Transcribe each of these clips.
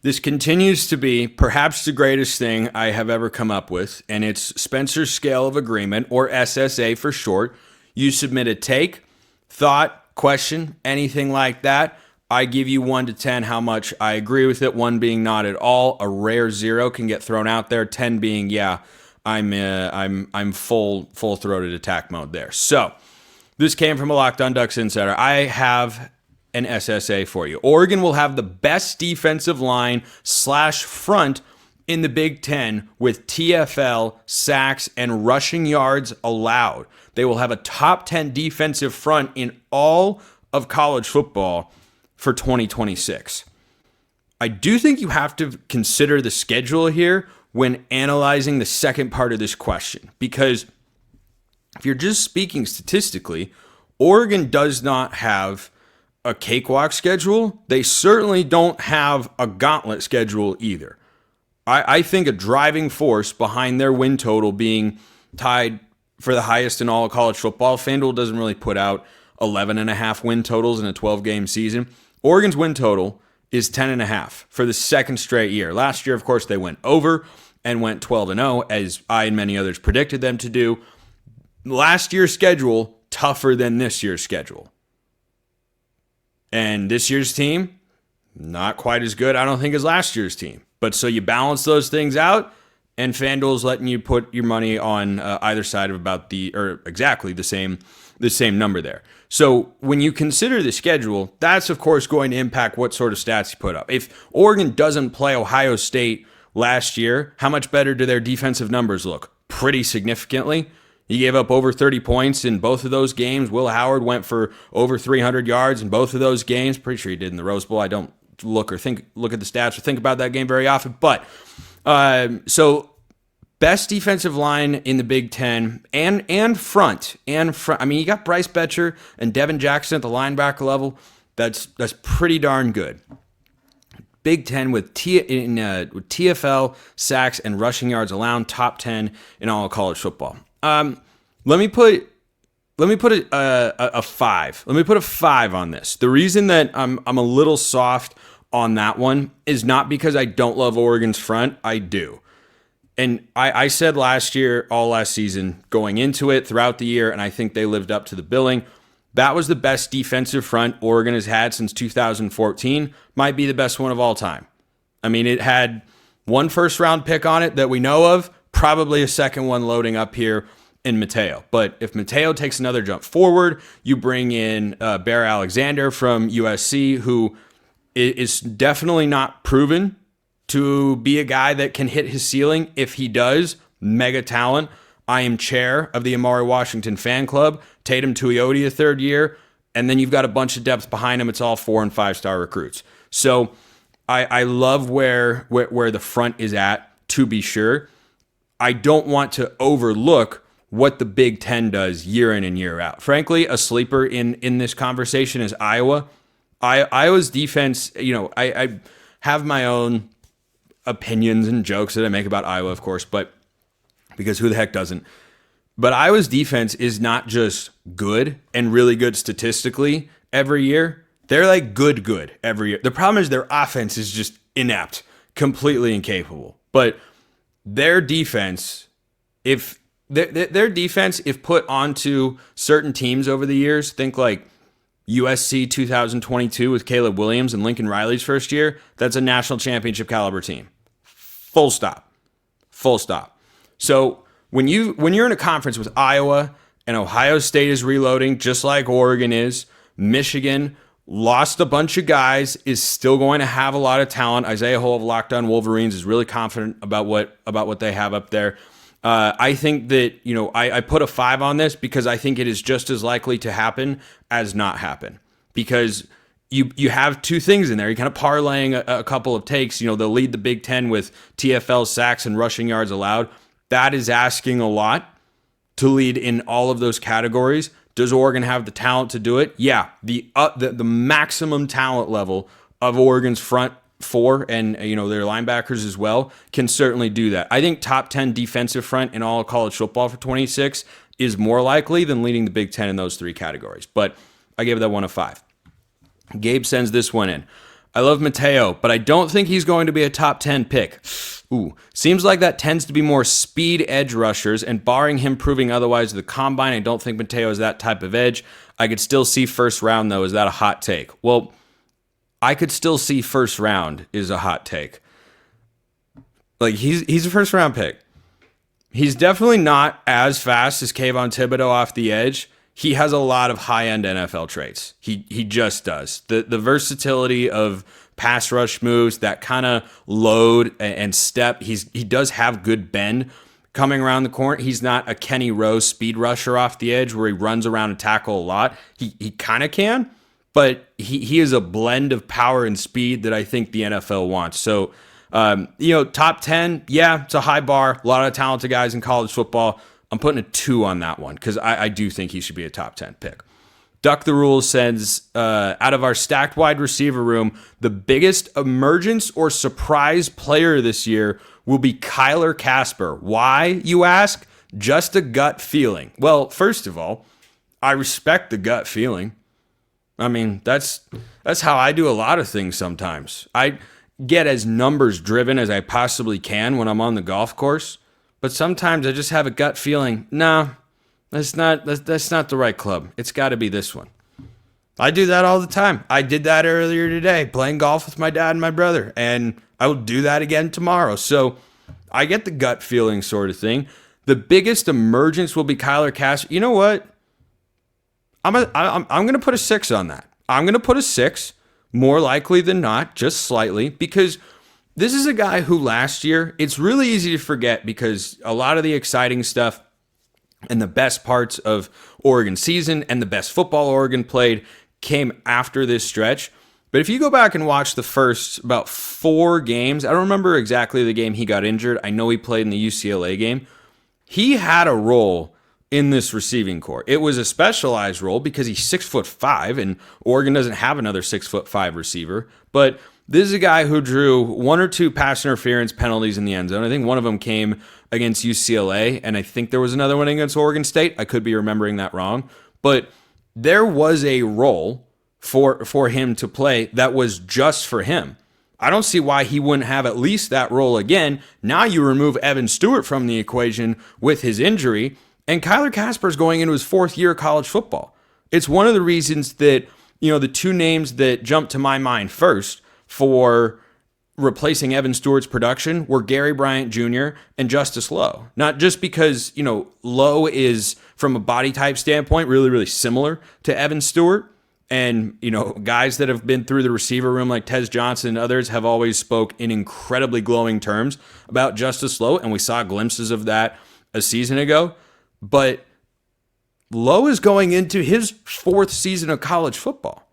This continues to be perhaps the greatest thing I have ever come up with, and it's Spencer's Scale of Agreement, or SSA for short. You submit a take, thought, question, anything like that. I give you 1 to 10 how much I agree with it, 1 being not at all. A rare 0 can get thrown out there, 10 being I'm full-throated attack mode there. So this came from a Locked On Ducks insider. I have an SSA for you. Oregon will have the best defensive line / front in the Big Ten with TFL, sacks, and rushing yards allowed. They will have a top 10 defensive front in all of college football for 2026. I do think you have to consider the schedule here when analyzing the second part of this question, because if you're just speaking statistically, Oregon does not have a cakewalk schedule. They certainly don't have a gauntlet schedule either. I think a driving force behind their win total being tied for the highest in all of college football, FanDuel doesn't really put out 11.5 win totals in a 12-game season. Oregon's win total is 10.5 for the second straight year. Last year, of course, they went over and went 12-0, as I and many others predicted them to do. Last year's schedule, tougher than this year's schedule. And this year's team, not quite as good, I don't think, as last year's team. But so you balance those things out, and FanDuel's letting you put your money on either side of exactly the same number there. So when you consider the schedule, that's of course going to impact what sort of stats you put up. If Oregon doesn't play Ohio State last year, how much better do their defensive numbers look? Pretty significantly. He gave up over 30 points in both of those games. Will Howard went for over 300 yards in both of those games. Pretty sure he did in the Rose Bowl. I don't look at the stats or think about that game very often. But so best defensive line in the Big Ten and front. I mean, you got Bryce Betcher and Devin Jackson at the linebacker level. That's pretty darn good. Big Ten with TFL, sacks, and rushing yards allowed, top 10 in all of college football. Let me put a 5. Let me put a 5 on this. The reason that I'm a little soft on that one is not because I don't love Oregon's front. I do. And I said last season, going into it, throughout the year, and I think they lived up to the billing. That was the best defensive front Oregon has had since 2014. Might be the best one of all time. I mean, it had 1 first-round pick on it that we know of, probably a second one loading up here in Matteo. But if Matteo takes another jump forward, you bring in Bear Alexander from USC, who is definitely not proven to be a guy that can hit his ceiling. If he does, mega talent. I am chair of the Amari Washington fan club. Tatum Tuioti a third year, and then you've got a bunch of depth behind him. It's all 4- and 5-star recruits. So I love where the front is at, to be sure. I don't want to overlook what the Big Ten does year in and year out. Frankly, a sleeper in this conversation is Iowa. Iowa's defense, I have my own opinions and jokes that I make about Iowa, of course, but because who the heck doesn't? But Iowa's defense is not just good and really good statistically every year. They're like good every year. The problem is their offense is just inept, completely incapable. But their defense, if put onto certain teams over the years, think like USC 2022 with Caleb Williams and Lincoln Riley's first year, that's a national championship caliber team. Full stop. So when you're in a conference with Iowa and Ohio State is reloading just like Oregon is, Michigan lost a bunch of guys, is still going to have a lot of talent. Isaiah Hole of Locked On Wolverines is really confident about what they have up there. I think that, I put a 5 on this because I think it is just as likely to happen as not happen. Because you have 2 things in there. You're kind of parlaying a couple of takes. They'll lead the Big Ten with TFL, sacks, and rushing yards allowed. That is asking a lot to lead in all of those categories. Does Oregon have the talent to do it? Yeah, the maximum talent level of Oregon's front 4 and their linebackers as well can certainly do that. I think top 10 defensive front in all of college football for 26 is more likely than leading the Big Ten in those 3 categories. But I gave that one a 5. Gabe sends this one in. I love Matteo, but I don't think he's going to be a top 10 pick. Ooh, seems like that tends to be more speed edge rushers, and barring him proving otherwise at the combine, I don't think Matteo is that type of edge. I could still see first round, though. Is that a hot take? Well, I could still see first round is a hot take. Like, he's a first round pick. He's definitely not as fast as Kayvon Thibodeau off the edge. He has a lot of high-end NFL traits. He just does. The versatility of pass rush moves, that kind of load and step. He does have good bend coming around the corner. He's not a Kenny Rose speed rusher off the edge where he runs around and tackle a lot. He kind of can, but he is a blend of power and speed that I think the NFL wants. So, top 10, yeah, it's a high bar. A lot of talented guys in college football. I'm putting a 2 on that one because I do think he should be a top 10 pick. Duck the Rules says, out of our stacked wide receiver room, the biggest emergence or surprise player this year will be Kyler Casper. Why, you ask? Just a gut feeling. Well, first of all, I respect the gut feeling. I mean, that's how I do a lot of things sometimes. I get as numbers driven as I possibly can when I'm on the golf course. But sometimes I just have a gut feeling, nah, that's not the right club. It's got to be this one. I do that all the time. I did that earlier today, playing golf with my dad and my brother, and I will do that again tomorrow. So I get the gut feeling sort of thing. The biggest emergence will be Kyler Casper. You know what? I'm going to put a 6 on that. I'm going to put a 6, more likely than not, just slightly, because this is a guy who last year, it's really easy to forget because a lot of the exciting stuff and the best parts of Oregon season and the best football Oregon played came after this stretch. But if you go back and watch the first about 4 games, I don't remember exactly the game he got injured. I know he played in the UCLA game. He had a role in this receiving core. It was a specialized role because he's 6'5", and Oregon doesn't have another 6'5" receiver. But this is a guy who drew 1 or 2 pass interference penalties in the end zone. I think one of them came against UCLA, and I think there was another one against Oregon State. I could be remembering that wrong. But there was a role for him to play that was just for him. I don't see why he wouldn't have at least that role again. Now you remove Evan Stewart from the equation with his injury, and Kyler Casper is going into his 4th year of college football. It's one of the reasons that, the 2 names that jumped to my mind first for replacing Evan Stewart's production were Gary Bryant Jr. and Justice Lowe. Not just because, Lowe is, from a body type standpoint, really, really similar to Evan Stewart. And, guys that have been through the receiver room like Tez Johnson and others have always spoke in incredibly glowing terms about Justice Lowe. And we saw glimpses of that a season ago. But Lowe is going into his 4th season of college football.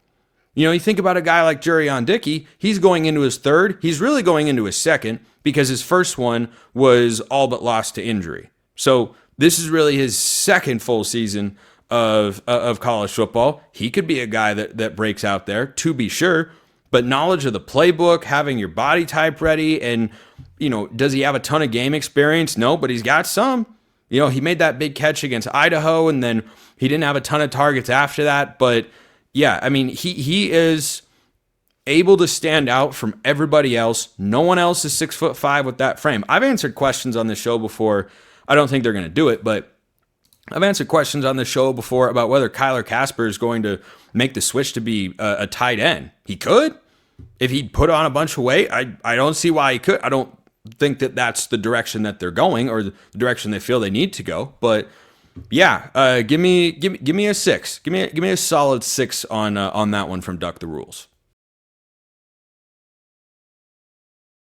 You think about a guy like Jurion Dickey, he's going into his 3rd. He's really going into his 2nd because his first one was all but lost to injury. So this is really his 2nd full season of college football. He could be a guy that breaks out there, to be sure. But knowledge of the playbook, having your body type ready, and, does he have a ton of game experience? No, but he's got some. He made that big catch against Idaho, and then he didn't have a ton of targets after that, but yeah, I mean, he is able to stand out from everybody else. No one else is 6'5" with that frame. I've answered questions on this show before. I don't think they're going to do it, but I've answered questions on this show before about whether Kyler Casper is going to make the switch to be a tight end. He could. If he put on a bunch of weight, I don't see why he could. I don't think that that's the direction that they're going or the direction they feel they need to go, but yeah, give me a 6. Give me a solid 6 on that one from Duck the Rules.